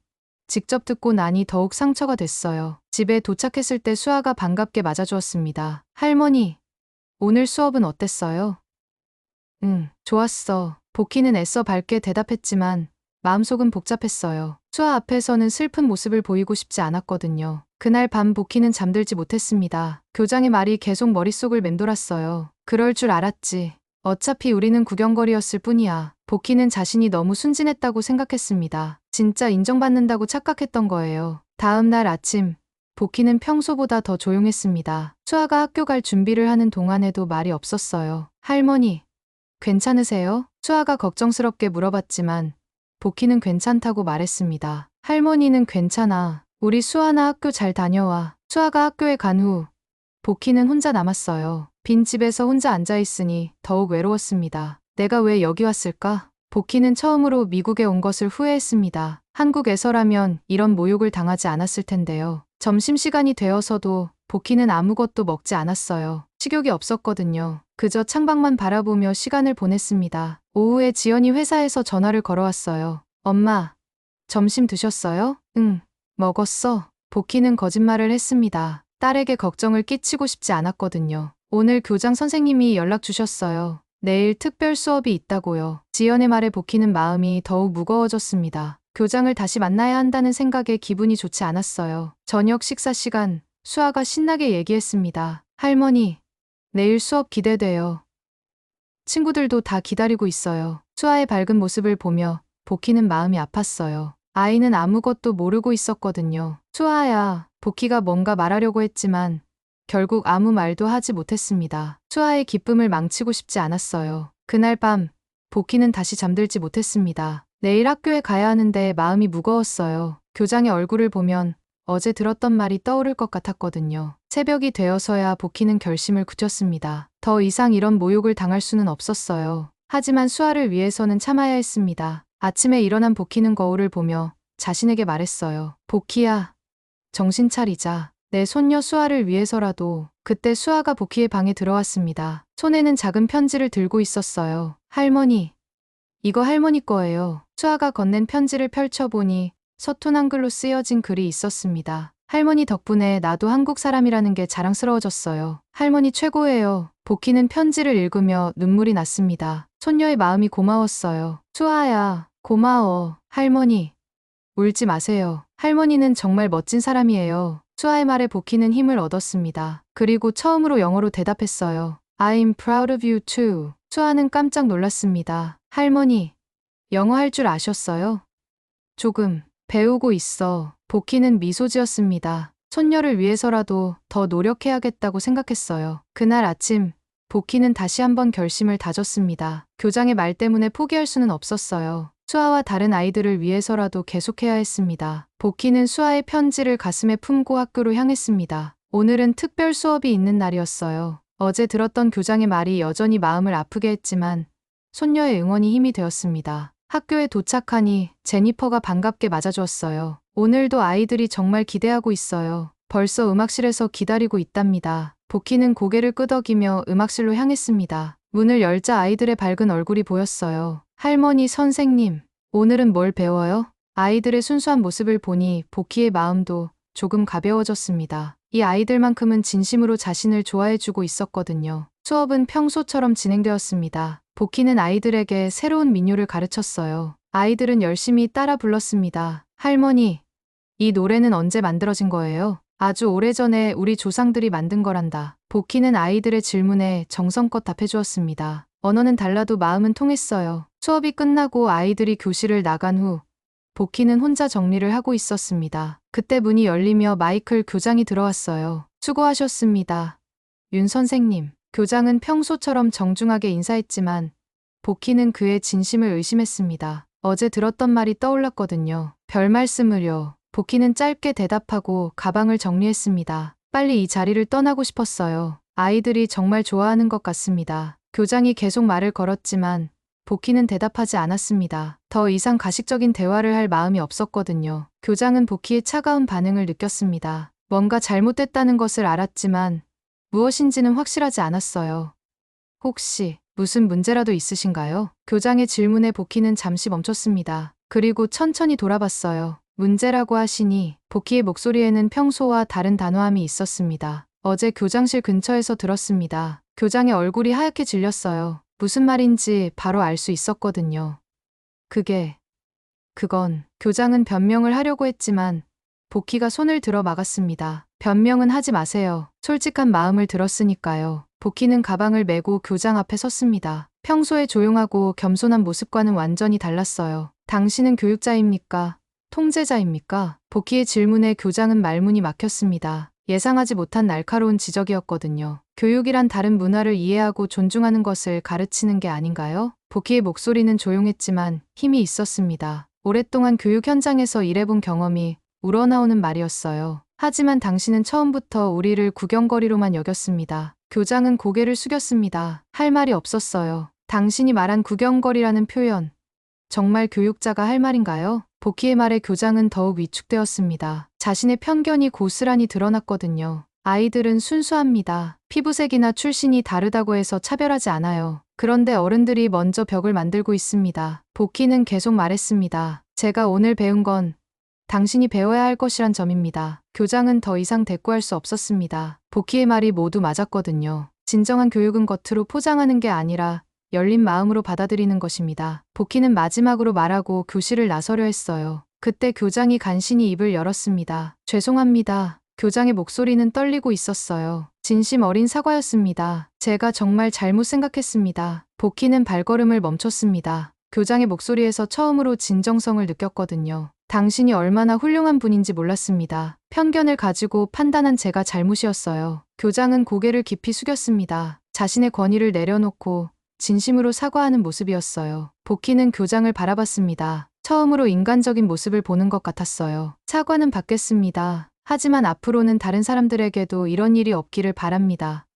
직접 듣고 나니 더욱 상처가 됐어요. 집에 도착했을 때 수아가 반갑게 맞아주었습니다. 할머니, 오늘 수업은 어땠어요? 응, 좋았어. 복희는 애써 밝게 대답했지만 마음속은 복잡했어요. 수아 앞에서는 슬픈 모습을 보이고 싶지 않았거든요. 그날 밤 복희는 잠들지 못했습니다. 교장의 말이 계속 머릿속을 맴돌았어요. 그럴 줄 알았지. 어차피 우리는 구경거리였을 뿐이야. 복희는 자신이 너무 순진했다고 생각했습니다. 진짜 인정받는다고 착각했던 거예요. 다음 날 아침, 복희는 평소보다 더 조용했습니다. 수아가 학교 갈 준비를 하는 동안에도 말이 없었어요. 할머니, 괜찮으세요? 수아가 걱정스럽게 물어봤지만 복희는 괜찮다고 말했습니다. 할머니는 괜찮아. 우리 수아나 학교 잘 다녀와. 수아가 학교에 간 후 복희는 혼자 남았어요. 빈 집에서 혼자 앉아있으니 더욱 외로웠습니다. 내가 왜 여기 왔을까? 복희는 처음으로 미국에 온 것을 후회했습니다. 한국에서라면 이런 모욕을 당하지 않았을 텐데요. 점심시간이 되어서도 복희는 아무것도 먹지 않았어요. 식욕이 없었거든요. 그저 창밖만 바라보며 시간을 보냈습니다. 오후에 지연이 회사에서 전화를 걸어왔어요. 엄마, 점심 드셨어요? 응, 먹었어. 복희는 거짓말을 했습니다. 딸에게 걱정을 끼치고 싶지 않았거든요. 오늘 교장 선생님이 연락 주셨어요. 내일 특별 수업이 있다고요. 지연의 말에 복희는 마음이 더욱 무거워졌습니다. 교장을 다시 만나야 한다는 생각에 기분이 좋지 않았어요. 저녁 식사 시간, 수아가 신나게 얘기했습니다. 할머니, 내일 수업 기대돼요. 친구들도 다 기다리고 있어요. 수아의 밝은 모습을 보며 복희는 마음이 아팠어요. 아이는 아무것도 모르고 있었거든요. 수아야, 복희가 뭔가 말하려고 했지만 결국 아무 말도 하지 못했습니다. 수아의 기쁨을 망치고 싶지 않았어요. 그날 밤, 복희는 다시 잠들지 못했습니다. 내일 학교에 가야 하는데 마음이 무거웠어요. 교장의 얼굴을 보면 어제 들었던 말이 떠오를 것 같았거든요. 새벽이 되어서야 복희는 결심을 굳혔습니다. 더 이상 이런 모욕을 당할 수는 없었어요. 하지만 수아를 위해서는 참아야 했습니다. 아침에 일어난 복희는 거울을 보며 자신에게 말했어요. 복희야, 정신 차리자. 내 손녀 수아를 위해서라도. 그때 수아가 복희의 방에 들어왔습니다. 손에는 작은 편지를 들고 있었어요. 할머니, 이거 할머니 거예요. 수아가 건넨 편지를 펼쳐보니 서툰 한글로 쓰여진 글이 있었습니다. 할머니 덕분에 나도 한국 사람이라는 게 자랑스러워졌어요. 할머니 최고예요. 복희는 편지를 읽으며 눈물이 났습니다. 손녀의 마음이 고마웠어요. 수아야, 고마워. 할머니, 울지 마세요. 할머니는 정말 멋진 사람이에요. 수아의 말에 복희는 힘을 얻었습니다. 그리고 처음으로 영어로 대답했어요. I'm proud of you too. 수아는 깜짝 놀랐습니다. 할머니, 영어 할 줄 아셨어요? 조금 배우고 있어. 복희는 미소 지었습니다. 손녀를 위해서라도 더 노력해야겠다고 생각했어요. 그날 아침, 복희는 다시 한번 결심을 다졌습니다. 교장의 말 때문에 포기할 수는 없었어요. 수아와 다른 아이들을 위해서라도 계속해야 했습니다. 복희는 수아의 편지를 가슴에 품고 학교로 향했습니다. 오늘은 특별 수업이 있는 날이었어요. 어제 들었던 교장의 말이 여전히 마음을 아프게 했지만 손녀의 응원이 힘이 되었습니다. 학교에 도착하니 제니퍼가 반갑게 맞아주었어요. 오늘도 아이들이 정말 기대하고 있어요. 벌써 음악실에서 기다리고 있답니다. 복희는 고개를 끄덕이며 음악실로 향했습니다. 문을 열자 아이들의 밝은 얼굴이 보였어요. 할머니, 선생님, 오늘은 뭘 배워요? 아이들의 순수한 모습을 보니 복희의 마음도 조금 가벼워졌습니다. 이 아이들만큼은 진심으로 자신을 좋아해주고 있었거든요. 수업은 평소처럼 진행되었습니다. 복희는 아이들에게 새로운 민요를 가르쳤어요. 아이들은 열심히 따라 불렀습니다. 할머니, 이 노래는 언제 만들어진 거예요? 아주 오래전에 우리 조상들이 만든 거란다. 복희는 아이들의 질문에 정성껏 답해주었습니다. 언어는 달라도 마음은 통했어요. 수업이 끝나고 아이들이 교실을 나간 후 복희는 혼자 정리를 하고 있었습니다. 그때 문이 열리며 마이클 교장이 들어왔어요. 수고하셨습니다. 윤 선생님. 교장은 평소처럼 정중하게 인사했지만 복희는 그의 진심을 의심했습니다. 어제 들었던 말이 떠올랐거든요. 별 말씀을요. 복희는 짧게 대답하고 가방을 정리했습니다. 빨리 이 자리를 떠나고 싶었어요. 아이들이 정말 좋아하는 것 같습니다. 교장이 계속 말을 걸었지만 복희는 대답하지 않았습니다. 더 이상 가식적인 대화를 할 마음이 없었거든요. 교장은 복희의 차가운 반응을 느꼈습니다. 뭔가 잘못됐다는 것을 알았지만 무엇인지는 확실하지 않았어요. 혹시 무슨 문제라도 있으신가요? 교장의 질문에 복희는 잠시 멈췄습니다. 그리고 천천히 돌아봤어요. 문제라고 하시니 복희의 목소리에는 평소와 다른 단호함이 있었습니다. 어제 교장실 근처에서 들었습니다. 교장의 얼굴이 하얗게 질렸어요. 무슨 말인지 바로 알 수 있었거든요. 그건 교장은 변명을 하려고 했지만 복희가 손을 들어 막았습니다. 변명은 하지 마세요. 솔직한 마음을 들었으니까요. 복희는 가방을 메고 교장 앞에 섰습니다. 평소에 조용하고 겸손한 모습과는 완전히 달랐어요. 당신은 교육자입니까? 통제자입니까? 복희의 질문에 교장은 말문이 막혔습니다. 예상하지 못한 날카로운 지적이었거든요. 교육이란 다른 문화를 이해하고 존중하는 것을 가르치는 게 아닌가요? 복희의 목소리는 조용했지만 힘이 있었습니다. 오랫동안 교육 현장에서 일해본 경험이 우러나오는 말이었어요. 하지만 당신은 처음부터 우리를 구경거리로만 여겼습니다. 교장은 고개를 숙였습니다. 할 말이 없었어요. 당신이 말한 구경거리라는 표현, 정말 교육자가 할 말인가요? 복희의 말에 교장은 더욱 위축되었습니다. 자신의 편견이 고스란히 드러났거든요. 아이들은 순수합니다. 피부색이나 출신이 다르다고 해서 차별하지 않아요. 그런데 어른들이 먼저 벽을 만들고 있습니다. 복희는 계속 말했습니다. 제가 오늘 배운 건 당신이 배워야 할 것이란 점입니다. 교장은 더 이상 대꾸할 수 없었습니다. 복희의 말이 모두 맞았거든요. 진정한 교육은 겉으로 포장하는 게 아니라 열린 마음으로 받아들이는 것입니다. 복희는 마지막으로 말하고 교실을 나서려 했어요. 그때 교장이 간신히 입을 열었습니다. 죄송합니다. 교장의 목소리는 떨리고 있었어요. 진심 어린 사과였습니다. 제가 정말 잘못 생각했습니다. 복희는 발걸음을 멈췄습니다. 교장의 목소리에서 처음으로 진정성을 느꼈거든요. 당신이 얼마나 훌륭한 분인지 몰랐습니다. 편견을 가지고 판단한 제가 잘못이었어요. 교장은 고개를 깊이 숙였습니다. 자신의 권위를 내려놓고 진심으로 사과하는 모습이었어요. 복희는 교장을 바라봤습니다. 처음으로 인간적인 모습을 보는 것 같았어요. 사과는 받겠습니다. 하지만 앞으로는 다른 사람들에게도 이런 일이 없기를 바랍니다.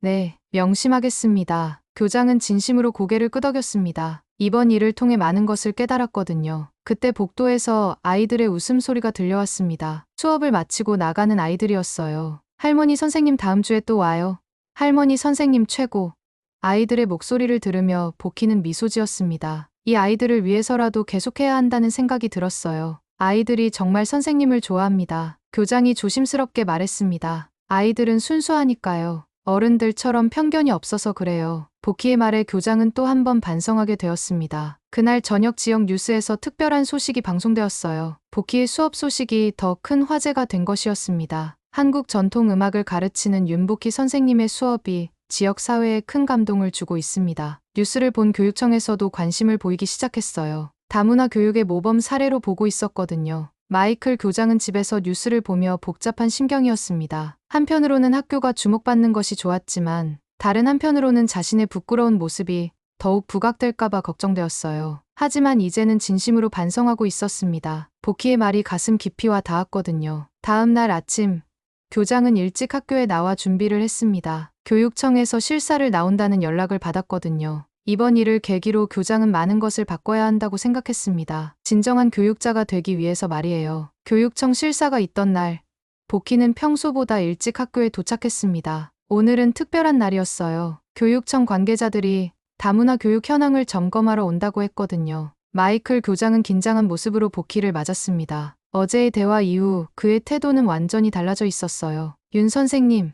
네, 명심하겠습니다. 교장은 진심으로 고개를 끄덕였습니다. 이번 일을 통해 많은 것을 깨달았거든요. 그때 복도에서 아이들의 웃음소리가 들려왔습니다. 수업을 마치고 나가는 아이들이었어요. 할머니 선생님 다음 주에 또 와요. 할머니 선생님 최고. 아이들의 목소리를 들으며 복희는 미소 지었습니다. 이 아이들을 위해서라도 계속해야 한다는 생각이 들었어요. 아이들이 정말 선생님을 좋아합니다. 교장이 조심스럽게 말했습니다. 아이들은 순수하니까요. 어른들처럼 편견이 없어서 그래요. 복희의 말에 교장은 또 한 번 반성하게 되었습니다. 그날 저녁 지역 뉴스에서 특별한 소식이 방송되었어요. 복희의 수업 소식이 더 큰 화제가 된 것이었습니다. 한국 전통 음악을 가르치는 윤복희 선생님의 수업이 지역 사회에 큰 감동을 주고 있습니다. 뉴스를 본 교육청에서도 관심을 보이기 시작했어요. 다문화 교육의 모범 사례로 보고 있었거든요. 마이클 교장은 집에서 뉴스를 보며 복잡한 심경이었습니다. 한편으로는 학교가 주목받는 것이 좋았지만 다른 한편으로는 자신의 부끄러운 모습이 더욱 부각될까봐 걱정되었어요. 하지만 이제는 진심으로 반성하고 있었습니다. 복희의 말이 가슴 깊이 와 닿았거든요. 다음 날 아침, 교장은 일찍 학교에 나와 준비를 했습니다. 교육청에서 실사를 나온다는 연락을 받았거든요. 이번 일을 계기로 교장은 많은 것을 바꿔야 한다고 생각했습니다. 진정한 교육자가 되기 위해서 말이에요. 교육청 실사가 있던 날, 복희는 평소보다 일찍 학교에 도착했습니다. 오늘은 특별한 날이었어요. 교육청 관계자들이 다문화 교육 현황을 점검하러 온다고 했거든요. 마이클 교장은 긴장한 모습으로 복희를 맞았습니다. 어제의 대화 이후 그의 태도는 완전히 달라져 있었어요. 윤 선생님,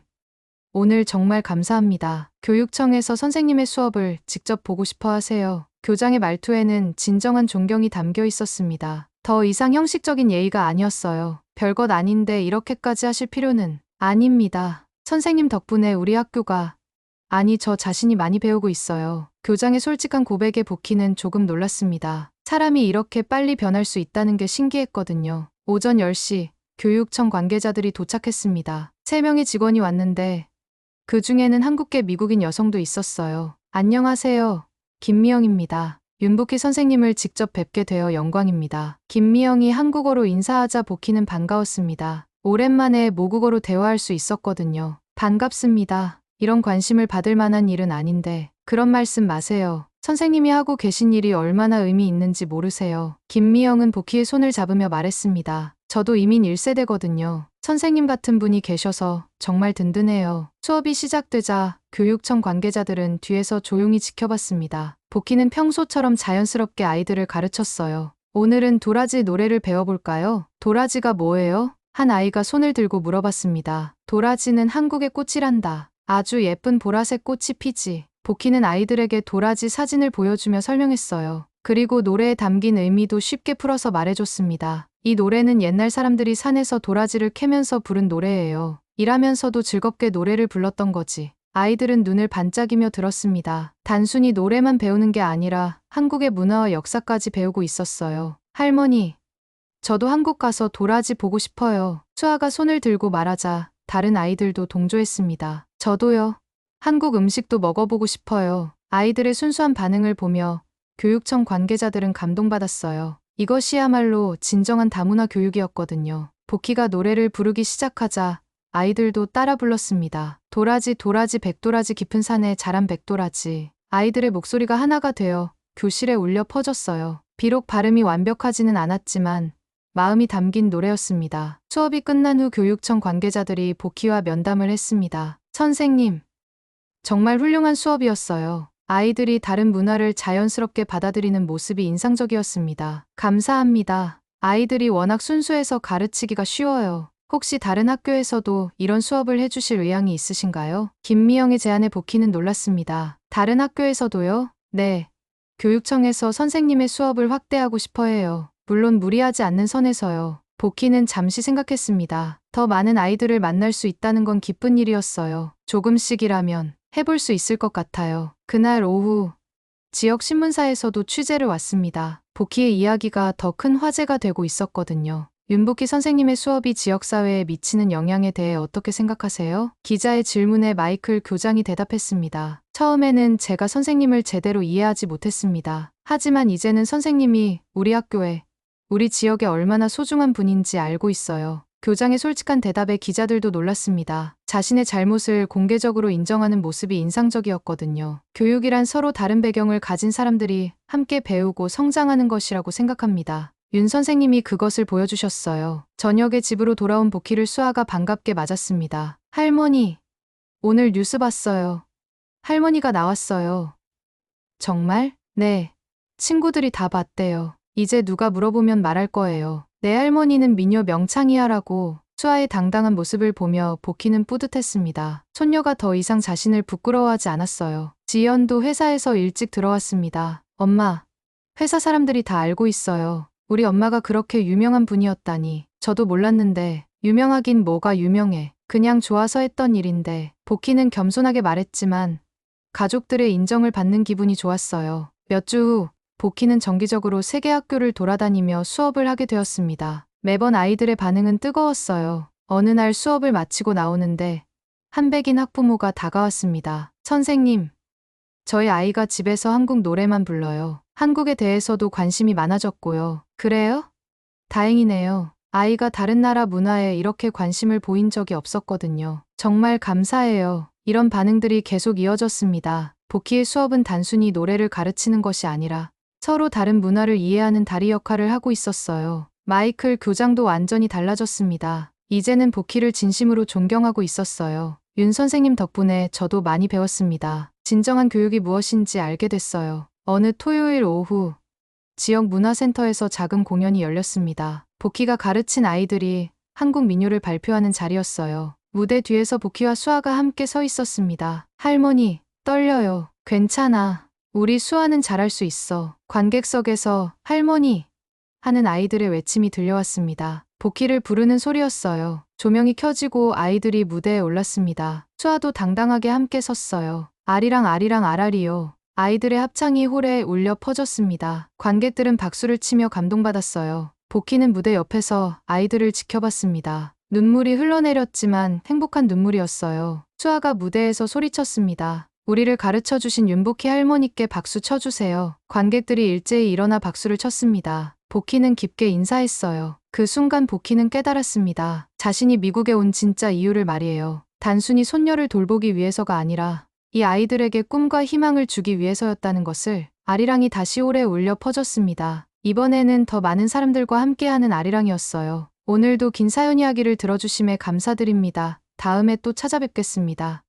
오늘 정말 감사합니다. 교육청에서 선생님의 수업을 직접 보고 싶어 하세요. 교장의 말투에는 진정한 존경이 담겨 있었습니다. 더 이상 형식적인 예의가 아니었어요. 별것 아닌데 이렇게까지 하실 필요는 아닙니다. 선생님 덕분에 우리 학교가, 아니 저 자신이 많이 배우고 있어요. 교장의 솔직한 고백에 복희는 조금 놀랐습니다. 사람이 이렇게 빨리 변할 수 있다는 게 신기했거든요. 오전 10시 교육청 관계자들이 도착했습니다. 3명의 직원이 왔는데 그 중에는 한국계 미국인 여성도 있었어요. 안녕하세요. 김미영입니다. 윤복희 선생님을 직접 뵙게 되어 영광입니다. 김미영이 한국어로 인사하자 복희는 반가웠습니다. 오랜만에 모국어로 대화할 수 있었거든요. 반갑습니다. 이런 관심을 받을 만한 일은 아닌데 그런 말씀 마세요. 선생님이 하고 계신 일이 얼마나 의미 있는지 모르세요. 김미영은 복희의 손을 잡으며 말했습니다. 저도 이민 1세대거든요. 선생님 같은 분이 계셔서 정말 든든해요. 수업이 시작되자 교육청 관계자들은 뒤에서 조용히 지켜봤습니다. 복희는 평소처럼 자연스럽게 아이들을 가르쳤어요. 오늘은 도라지 노래를 배워볼까요? 도라지가 뭐예요? 한 아이가 손을 들고 물어봤습니다. 도라지는 한국의 꽃이란다. 아주 예쁜 보라색 꽃이 피지. 복희는 아이들에게 도라지 사진을 보여주며 설명했어요. 그리고 노래에 담긴 의미도 쉽게 풀어서 말해줬습니다. 이 노래는 옛날 사람들이 산에서 도라지를 캐면서 부른 노래예요. 일하면서도 즐겁게 노래를 불렀던 거지. 아이들은 눈을 반짝이며 들었습니다. 단순히 노래만 배우는 게 아니라 한국의 문화와 역사까지 배우고 있었어요. 할머니, 저도 한국 가서 도라지 보고 싶어요. 수아가 손을 들고 말하자 다른 아이들도 동조했습니다. 저도요. 한국 음식도 먹어보고 싶어요. 아이들의 순수한 반응을 보며 교육청 관계자들은 감동받았어요. 이것이야말로 진정한 다문화 교육이었거든요. 복희가 노래를 부르기 시작하자 아이들도 따라 불렀습니다. 도라지 도라지 백도라지 깊은 산에 자란 백도라지. 아이들의 목소리가 하나가 되어 교실에 울려 퍼졌어요. 비록 발음이 완벽하지는 않았지만 마음이 담긴 노래였습니다. 수업이 끝난 후 교육청 관계자들이 복희와 면담을 했습니다. 선생님, 정말 훌륭한 수업이었어요. 아이들이 다른 문화를 자연스럽게 받아들이는 모습이 인상적이었습니다. 감사합니다. 아이들이 워낙 순수해서 가르치기가 쉬워요. 혹시 다른 학교에서도 이런 수업을 해주실 의향이 있으신가요? 김미영의 제안에 복희는 놀랐습니다. 다른 학교에서도요? 네. 교육청에서 선생님의 수업을 확대하고 싶어 해요. 물론 무리하지 않는 선에서요. 복희는 잠시 생각했습니다. 더 많은 아이들을 만날 수 있다는 건 기쁜 일이었어요. 조금씩이라면 해볼 수 있을 것 같아요. 그날 오후 지역 신문사에서도 취재를 왔습니다. 복희의 이야기가 더 큰 화제가 되고 있었거든요. 윤복희 선생님의 수업이 지역사회에 미치는 영향에 대해 어떻게 생각하세요? 기자의 질문에 마이클 교장이 대답했습니다. 처음에는 제가 선생님을 제대로 이해하지 못했습니다. 하지만 이제는 선생님이 우리 학교에, 우리 지역에 얼마나 소중한 분인지 알고 있어요. 교장의 솔직한 대답에 기자들도 놀랐습니다. 자신의 잘못을 공개적으로 인정하는 모습이 인상적이었거든요. 교육이란 서로 다른 배경을 가진 사람들이 함께 배우고 성장하는 것이라고 생각합니다. 윤 선생님이 그것을 보여주셨어요. 저녁에 집으로 돌아온 복희를 수아가 반갑게 맞았습니다. 할머니, 오늘 뉴스 봤어요. 할머니가 나왔어요. 정말? 네. 친구들이 다 봤대요. 이제 누가 물어보면 말할 거예요. 내 할머니는 미녀 명창이야라고. 수아의 당당한 모습을 보며 복희는 뿌듯했습니다. 손녀가 더 이상 자신을 부끄러워하지 않았어요. 지연도 회사에서 일찍 들어왔습니다. 엄마, 회사 사람들이 다 알고 있어요. 우리 엄마가 그렇게 유명한 분이었다니. 저도 몰랐는데. 유명하긴 뭐가 유명해. 그냥 좋아서 했던 일인데. 복희는 겸손하게 말했지만 가족들의 인정을 받는 기분이 좋았어요. 몇 주 후 복희는 정기적으로 세계 학교를 돌아다니며 수업을 하게 되었습니다. 매번 아이들의 반응은 뜨거웠어요. 어느 날 수업을 마치고 나오는데 한백인 학부모가 다가왔습니다. 선생님, 저희 아이가 집에서 한국 노래만 불러요. 한국에 대해서도 관심이 많아졌고요. 그래요? 다행이네요. 아이가 다른 나라 문화에 이렇게 관심을 보인 적이 없었거든요. 정말 감사해요. 이런 반응들이 계속 이어졌습니다. 복희의 수업은 단순히 노래를 가르치는 것이 아니라 서로 다른 문화를 이해하는 다리 역할을 하고 있었어요. 마이클 교장도 완전히 달라졌습니다. 이제는 복희를 진심으로 존경하고 있었어요. 윤 선생님 덕분에 저도 많이 배웠습니다. 진정한 교육이 무엇인지 알게 됐어요. 어느 토요일 오후 지역 문화센터에서 작은 공연이 열렸습니다. 복희가 가르친 아이들이 한국 민요를 발표하는 자리였어요. 무대 뒤에서 복희와 수아가 함께 서 있었습니다. 할머니, 떨려요. 괜찮아. 우리 수아는 잘할 수 있어. 관객석에서 할머니 하는 아이들의 외침이 들려왔습니다. 복희를 부르는 소리였어요. 조명이 켜지고 아이들이 무대에 올랐습니다. 수아도 당당하게 함께 섰어요. 아리랑 아리랑 아라리요. 아이들의 합창이 홀에 울려 퍼졌습니다. 관객들은 박수를 치며 감동받았어요. 복희는 무대 옆에서 아이들을 지켜봤습니다. 눈물이 흘러내렸지만 행복한 눈물이었어요. 수아가 무대에서 소리쳤습니다. 우리를 가르쳐 주신 윤복희 할머니께 박수 쳐주세요. 관객들이 일제히 일어나 박수를 쳤습니다. 복희는 깊게 인사했어요. 그 순간 복희는 깨달았습니다. 자신이 미국에 온 진짜 이유를 말이에요. 단순히 손녀를 돌보기 위해서가 아니라 이 아이들에게 꿈과 희망을 주기 위해서였다는 것을. 아리랑이 다시 홀에 울려 퍼졌습니다. 이번에는 더 많은 사람들과 함께하는 아리랑이었어요. 오늘도 긴 사연 이야기를 들어주심에 감사드립니다. 다음에 또 찾아뵙겠습니다.